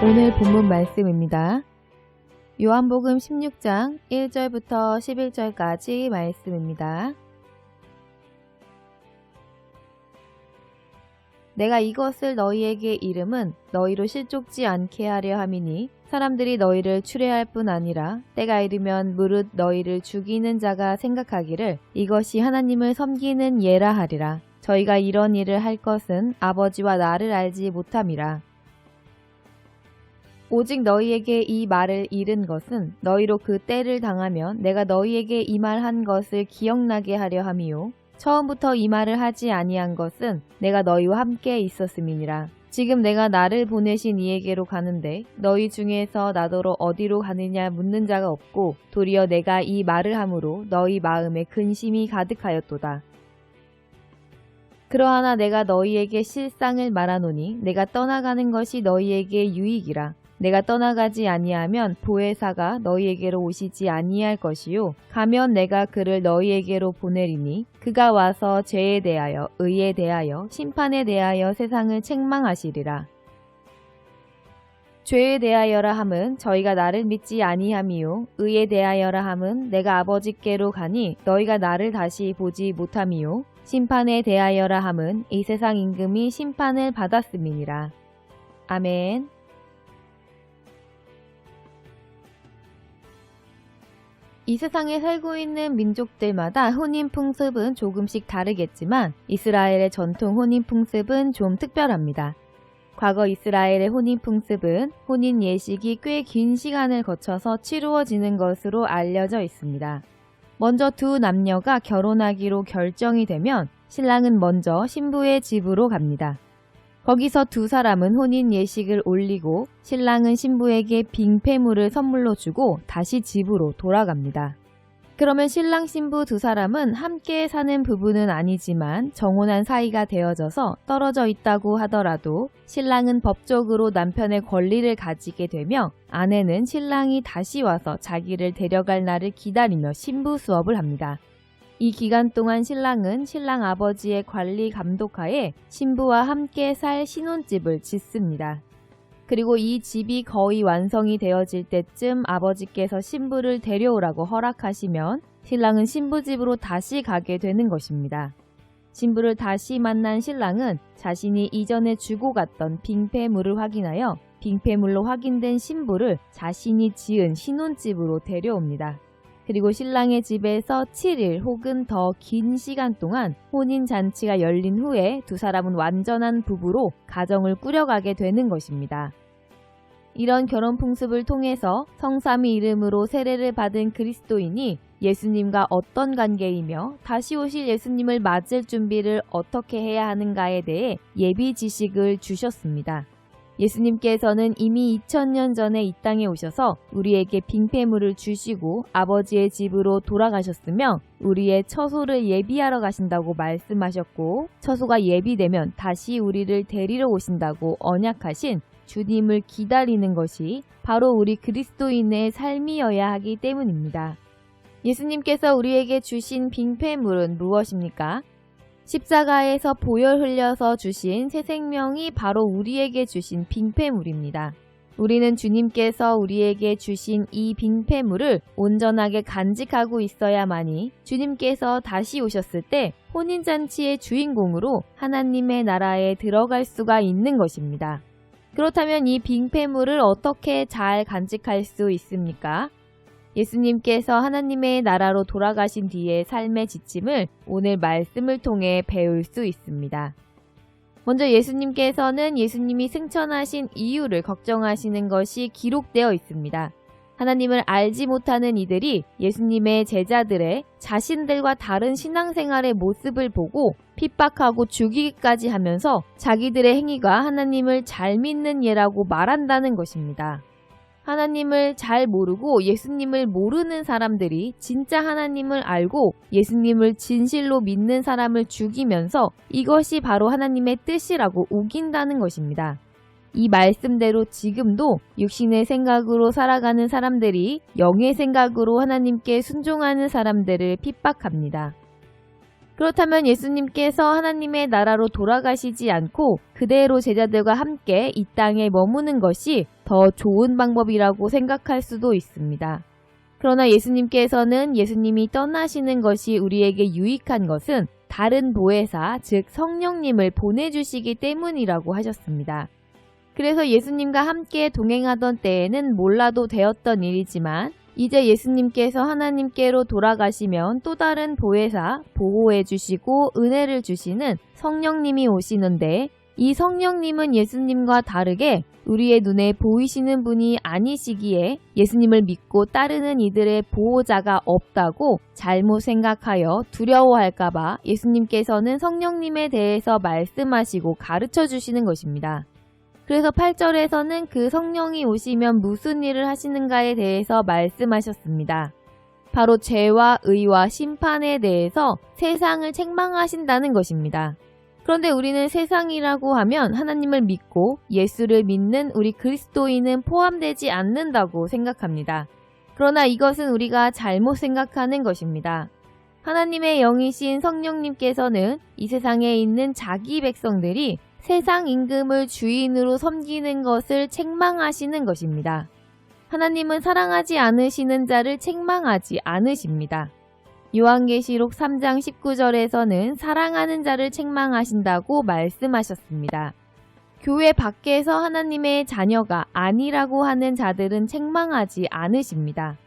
오늘 본문 말씀입니다. 요한복음 16장 1절부터 11절까지 말씀입니다. 내가 이것을 너희에게 이름은 너희로 실족지 않게 하려 함이니 사람들이 너희를 추뢰할 뿐 아니라 때가 이르면 무릇 너희를 죽이는 자가 생각하기를 이것이 하나님을 섬기는 예라 하리라. 저희가 이런 일을 할 것은 아버지와 나를 알지 못함이라. 오직 너희에게 이 말을 이른 것은 너희로 그 때를 당하면 내가 너희에게 이 말한 것을 기억나게 하려 함이요. 처음부터 이 말을 하지 아니한 것은 내가 너희와 함께 있었음이니라. 지금 내가 나를 보내신 이에게로 가는데 너희 중에서 나더러 어디로 가느냐 묻는 자가 없고 도리어 내가 이 말을 함으로 너희 마음에 근심이 가득하였도다. 그러하나 내가 너희에게 실상을 말하노니 내가 떠나가는 것이 너희에게 유익이라. 내가 떠나가지 아니하면 보혜사가 너희에게로 오시지 아니할 것이요 가면 내가 그를 너희에게로 보내리니 그가 와서 죄에 대하여 의에 대하여 심판에 대하여 세상을 책망하시리라. 죄에 대하여라 함은 저희가 나를 믿지 아니함이요 의에 대하여라 함은 내가 아버지께로 가니 너희가 나를 다시 보지 못함이요 심판에 대하여라 함은 이 세상 임금이 심판을 받았음이니라. 아멘. 이 세상에 살고 있는 민족들마다 혼인 풍습은 조금씩 다르겠지만 이스라엘의 전통 혼인 풍습은 좀 특별합니다. 과거 이스라엘의 혼인 풍습은 혼인 예식이 꽤 긴 시간을 거쳐서 치루어지는 것으로 알려져 있습니다. 먼저 두 남녀가 결혼하기로 결정이 되면 신랑은 먼저 신부의 집으로 갑니다. 거기서 두 사람은 혼인 예식을 올리고 신랑은 신부에게 빙패물을 선물로 주고 다시 집으로 돌아갑니다. 그러면 신랑 신부 두 사람은 함께 사는 부부는 아니지만 정혼한 사이가 되어져서 떨어져 있다고 하더라도 신랑은 법적으로 남편의 권리를 가지게 되며 아내는 신랑이 다시 와서 자기를 데려갈 날을 기다리며 신부 수업을 합니다. 이 기간 동안 신랑은 신랑 아버지의 관리 감독하에 신부와 함께 살 신혼집을 짓습니다. 그리고 이 집이 거의 완성이 되어질 때쯤 아버지께서 신부를 데려오라고 허락하시면 신랑은 신부 집으로 다시 가게 되는 것입니다. 신부를 다시 만난 신랑은 자신이 이전에 주고 갔던 빙패물을 확인하여 빙패물로 확인된 신부를 자신이 지은 신혼집으로 데려옵니다. 그리고 신랑의 집에서 7일 혹은 더 긴 시간 동안 혼인잔치가 열린 후에 두 사람은 완전한 부부로 가정을 꾸려가게 되는 것입니다. 이런 결혼 풍습을 통해서 성삼위 이름으로 세례를 받은 그리스도인이 예수님과 어떤 관계이며 다시 오실 예수님을 맞을 준비를 어떻게 해야 하는가에 대해 예비 지식을 주셨습니다. 예수님께서는 이미 2000년 전에 이 땅에 오셔서 우리에게 빙패물을 주시고 아버지의 집으로 돌아가셨으며 우리의 처소를 예비하러 가신다고 말씀하셨고 처소가 예비되면 다시 우리를 데리러 오신다고 언약하신 주님을 기다리는 것이 바로 우리 그리스도인의 삶이어야 하기 때문입니다. 예수님께서 우리에게 주신 빙패물은 무엇입니까? 십자가에서 보혈 흘려서 주신 새 생명이 바로 우리에게 주신 빙패물입니다. 우리는 주님께서 우리에게 주신 이 빙패물을 온전하게 간직하고 있어야만이 주님께서 다시 오셨을 때 혼인잔치의 주인공으로 하나님의 나라에 들어갈 수가 있는 것입니다. 그렇다면 이 빙패물을 어떻게 잘 간직할 수 있습니까? 예수님께서 하나님의 나라로 돌아가신 뒤의 삶의 지침을 오늘 말씀을 통해 배울 수 있습니다. 먼저 예수님께서는 예수님이 승천하신 이유를 걱정하시는 것이 기록되어 있습니다. 하나님을 알지 못하는 이들이 예수님의 제자들의 자신들과 다른 신앙생활의 모습을 보고 핍박하고 죽이기까지 하면서 자기들의 행위가 하나님을 잘 믿는 예라고 말한다는 것입니다. 하나님을 잘 모르고 예수님을 모르는 사람들이 진짜 하나님을 알고 예수님을 진실로 믿는 사람을 죽이면서 이것이 바로 하나님의 뜻이라고 우긴다는 것입니다. 이 말씀대로 지금도 육신의 생각으로 살아가는 사람들이 영의 생각으로 하나님께 순종하는 사람들을 핍박합니다. 그렇다면 예수님께서 하나님의 나라로 돌아가시지 않고 그대로 제자들과 함께 이 땅에 머무는 것이 더 좋은 방법이라고 생각할 수도 있습니다. 그러나 예수님께서는 예수님이 떠나시는 것이 우리에게 유익한 것은 다른 보혜사, 즉 성령님을 보내주시기 때문이라고 하셨습니다. 그래서 예수님과 함께 동행하던 때에는 몰라도 되었던 일이지만 이제 예수님께서 하나님께로 돌아가시면 또 다른 보혜사, 보호해 주시고 은혜를 주시는 성령님이 오시는데 이 성령님은 예수님과 다르게 우리의 눈에 보이시는 분이 아니시기에 예수님을 믿고 따르는 이들의 보호자가 없다고 잘못 생각하여 두려워할까봐 예수님께서는 성령님에 대해서 말씀하시고 가르쳐 주시는 것입니다. 그래서 8절에서는 그 성령이 오시면 무슨 일을 하시는가에 대해서 말씀하셨습니다. 바로 죄와 의와 심판에 대해서 세상을 책망하신다는 것입니다. 그런데 우리는 세상이라고 하면 하나님을 믿고 예수를 믿는 우리 그리스도인은 포함되지 않는다고 생각합니다. 그러나 이것은 우리가 잘못 생각하는 것입니다. 하나님의 영이신 성령님께서는 이 세상에 있는 자기 백성들이 세상 임금을 주인으로 섬기는 것을 책망하시는 것입니다. 하나님은 사랑하지 않으시는 자를 책망하지 않으십니다. 요한계시록 3장 19절에서는 사랑하는 자를 책망하신다고 말씀하셨습니다. 교회 밖에서 하나님의 자녀가 아니라고 하는 자들은 책망하지 않으십니다.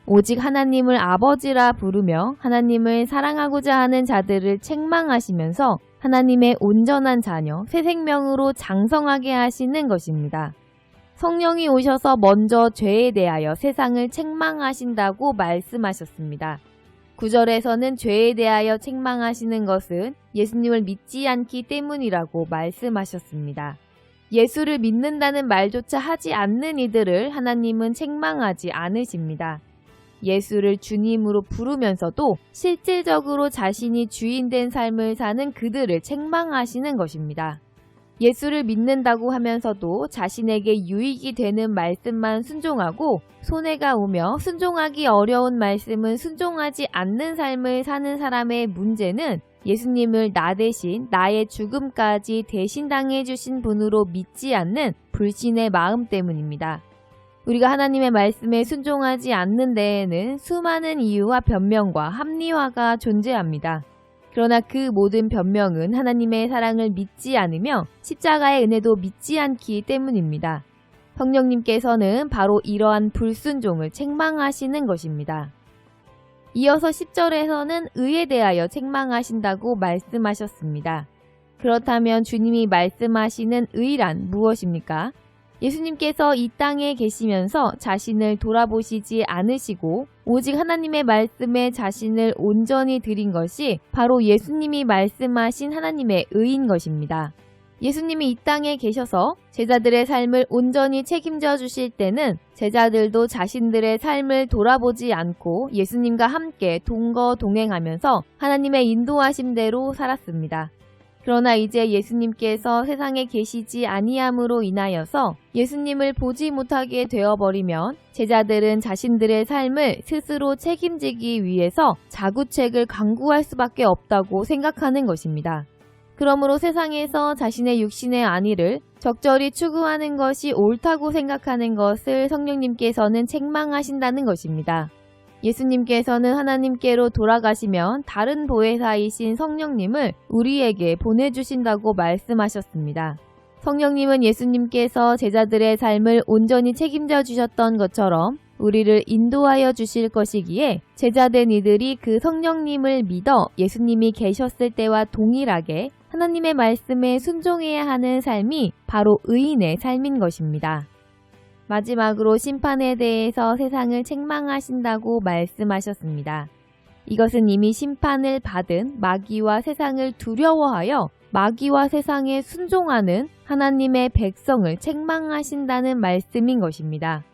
오직 하나님을 아버지라 부르며 하나님을 사랑하고자 하는 자들을 책망하시면서 하나님의 온전한 자녀, 새 생명으로 장성하게 하시는 것입니다. 성령이 오셔서 먼저 죄에 대하여 세상을 책망하신다고 말씀하셨습니다. 9절에서는 죄에 대하여 책망하시는 것은 예수님을 믿지 않기 때문이라고 말씀하셨습니다. 예수를 믿는다는 말조차 하지 않는 이들을 하나님은 책망하지 않으십니다. 예수를 주님으로 부르면서도 실질적으로 자신이 주인된 삶을 사는 그들을 책망하시는 것입니다. 예수를 믿는다고 하면서도 자신에게 유익이 되는 말씀만 순종하고 손해가 오며 순종하기 어려운 말씀은 순종하지 않는 삶을 사는 사람의 문제는 예수님을 나 대신 나의 죽음까지 대신 당해주신 분으로 믿지 않는 불신의 마음 때문입니다. 우리가 하나님의 말씀에 순종하지 않는 데에는 수많은 이유와 변명과 합리화가 존재합니다. 그러나 그 모든 변명은 하나님의 사랑을 믿지 않으며 십자가의 은혜도 믿지 않기 때문입니다. 성령님께서는 바로 이러한 불순종을 책망하시는 것입니다. 이어서 10절에서는 의에 대하여 책망하신다고 말씀하셨습니다. 그렇다면 주님이 말씀하시는 의란 무엇입니까? 예수님께서 이 땅에 계시면서 자신을 돌아보시지 않으시고 오직 하나님의 말씀에 자신을 온전히 드린 것이 바로 예수님이 말씀하신 하나님의 의인 것입니다. 예수님이 이 땅에 계셔서 제자들의 삶을 온전히 책임져 주실 때는 제자들도 자신들의 삶을 돌아보지 않고 예수님과 함께 동거동행하면서 하나님의 인도하심대로 살았습니다. 그러나 이제 예수님께서 세상에 계시지 아니함으로 인하여서 예수님을 보지 못하게 되어버리면 제자들은 자신들의 삶을 스스로 책임지기 위해서 자구책을 강구할 수밖에 없다고 생각하는 것입니다. 그러므로 세상에서 자신의 육신의 안위를 적절히 추구하는 것이 옳다고 생각하는 것을 성령님께서는 책망하신다는 것입니다. 예수님께서는 하나님께로 돌아가시면 다른 보혜사이신 성령님을 우리에게 보내주신다고 말씀하셨습니다. 성령님은 예수님께서 제자들의 삶을 온전히 책임져 주셨던 것처럼 우리를 인도하여 주실 것이기에 제자된 이들이 그 성령님을 믿어 예수님이 계셨을 때와 동일하게 하나님의 말씀에 순종해야 하는 삶이 바로 의인의 삶인 것입니다. 마지막으로 심판에 대해서 세상을 책망하신다고 말씀하셨습니다. 이것은 이미 심판을 받은 마귀와 세상을 두려워하여 마귀와 세상에 순종하는 하나님의 백성을 책망하신다는 말씀인 것입니다.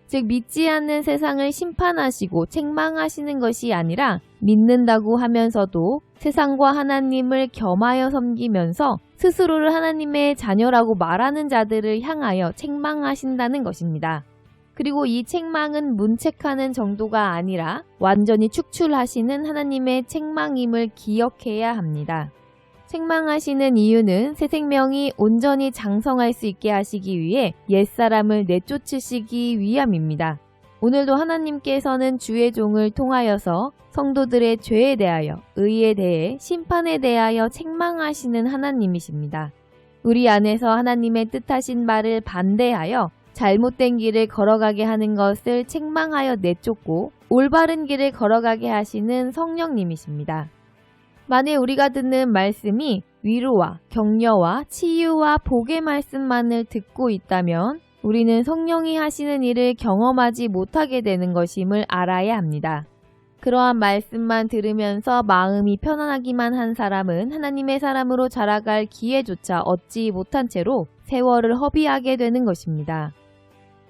즉 믿지 않는 세상을 심판하시고 책망하시는 것이 아니라 믿는다고 하면서도 세상과 하나님을 겸하여 섬기면서 스스로를 하나님의 자녀라고 말하는 자들을 향하여 책망하신다는 것입니다. 그리고 이 책망은 문책하는 정도가 아니라 완전히 축출하시는 하나님의 책망임을 기억해야 합니다. 책망하시는 이유는 새 생명이 온전히 장성할 수 있게 하시기 위해 옛사람을 내쫓으시기 위함입니다. 오늘도 하나님께서는 주의 종을 통하여서 성도들의 죄에 대하여, 의에 대해, 심판에 대하여 책망하시는 하나님이십니다. 우리 안에서 하나님의 뜻하신 바를 반대하여 잘못된 길을 걸어가게 하는 것을 책망하여 내쫓고 올바른 길을 걸어가게 하시는 성령님이십니다. 만일 우리가 듣는 말씀이 위로와 격려와 치유와 복의 말씀만을 듣고 있다면 우리는 성령이 하시는 일을 경험하지 못하게 되는 것임을 알아야 합니다. 그러한 말씀만 들으면서 마음이 편안하기만 한 사람은 하나님의 사람으로 자라갈 기회조차 얻지 못한 채로 세월을 허비하게 되는 것입니다.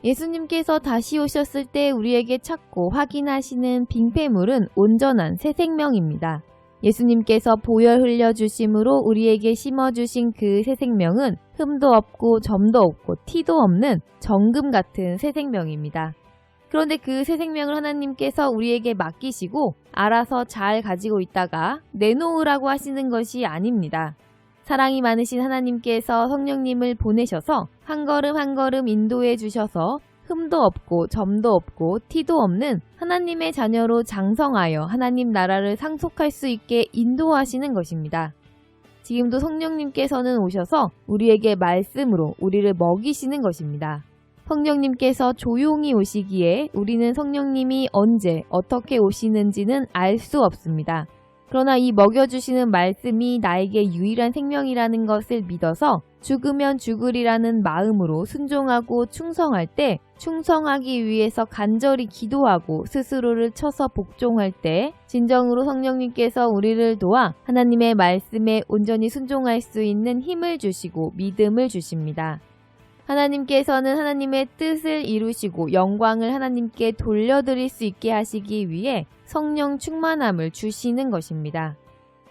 예수님께서 다시 오셨을 때 우리에게 찾고 확인하시는 빙패물은 온전한 새 생명입니다. 예수님께서 보혈 흘려주심으로 우리에게 심어주신 그 새 생명은 흠도 없고 점도 없고 티도 없는 정금 같은 새 생명입니다. 그런데 그 새 생명을 하나님께서 우리에게 맡기시고 알아서 잘 가지고 있다가 내놓으라고 하시는 것이 아닙니다. 사랑이 많으신 하나님께서 성령님을 보내셔서 한 걸음 한 걸음 인도해 주셔서 흠도 없고 점도 없고 티도 없는 하나님의 자녀로 장성하여 하나님 나라를 상속할 수 있게 인도하시는 것입니다. 지금도 성령님께서는 오셔서 우리에게 말씀으로 우리를 먹이시는 것입니다. 성령님께서 조용히 오시기에 우리는 성령님이 언제 어떻게 오시는지는 알 수 없습니다. 그러나 이 먹여주시는 말씀이 나에게 유일한 생명이라는 것을 믿어서 죽으면 죽으리라는 마음으로 순종하고 충성할 때, 충성하기 위해서 간절히 기도하고 스스로를 쳐서 복종할 때 진정으로 성령님께서 우리를 도와 하나님의 말씀에 온전히 순종할 수 있는 힘을 주시고 믿음을 주십니다. 하나님께서는 하나님의 뜻을 이루시고 영광을 하나님께 돌려드릴 수 있게 하시기 위해 성령 충만함을 주시는 것입니다.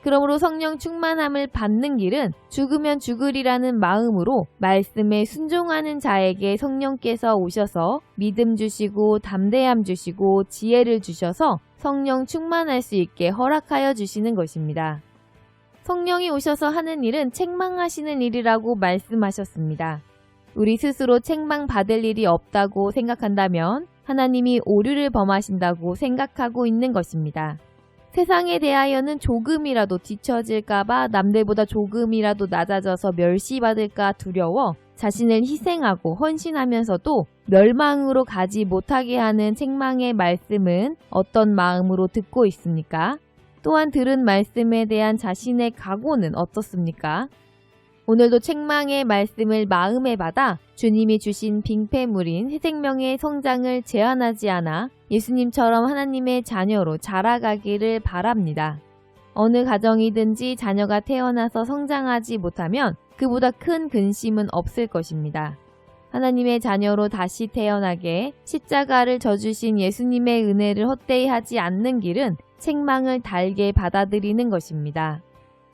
그러므로 성령 충만함을 받는 길은 죽으면 죽으리라는 마음으로 말씀에 순종하는 자에게 성령께서 오셔서 믿음 주시고 담대함 주시고 지혜를 주셔서 성령 충만할 수 있게 허락하여 주시는 것입니다. 성령이 오셔서 하는 일은 책망하시는 일이라고 말씀하셨습니다. 우리 스스로 책망받을 일이 없다고 생각한다면 하나님이 오류를 범하신다고 생각하고 있는 것입니다. 세상에 대하여는 조금이라도 뒤처질까봐 남들보다 조금이라도 낮아져서 멸시받을까 두려워 자신을 희생하고 헌신하면서도 멸망으로 가지 못하게 하는 책망의 말씀은 어떤 마음으로 듣고 있습니까? 또한 들은 말씀에 대한 자신의 각오는 어떻습니까? 오늘도 책망의 말씀을 마음에 받아 주님이 주신 빙패물인 새 생명의 성장을 제한하지 않아 예수님처럼 하나님의 자녀로 자라가기를 바랍니다. 어느 가정이든지 자녀가 태어나서 성장하지 못하면 그보다 큰 근심은 없을 것입니다. 하나님의 자녀로 다시 태어나게 십자가를 져주신 예수님의 은혜를 헛되이 하지 않는 길은 책망을 달게 받아들이는 것입니다.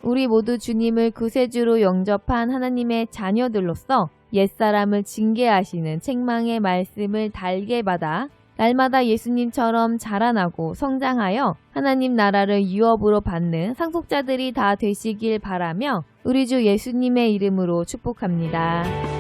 우리 모두 주님을 구세주로 영접한 하나님의 자녀들로서 옛사람을 징계하시는 책망의 말씀을 달게 받아 날마다 예수님처럼 자라나고 성장하여 하나님 나라를 유업으로 받는 상속자들이 다 되시길 바라며 우리 주 예수님의 이름으로 축복합니다.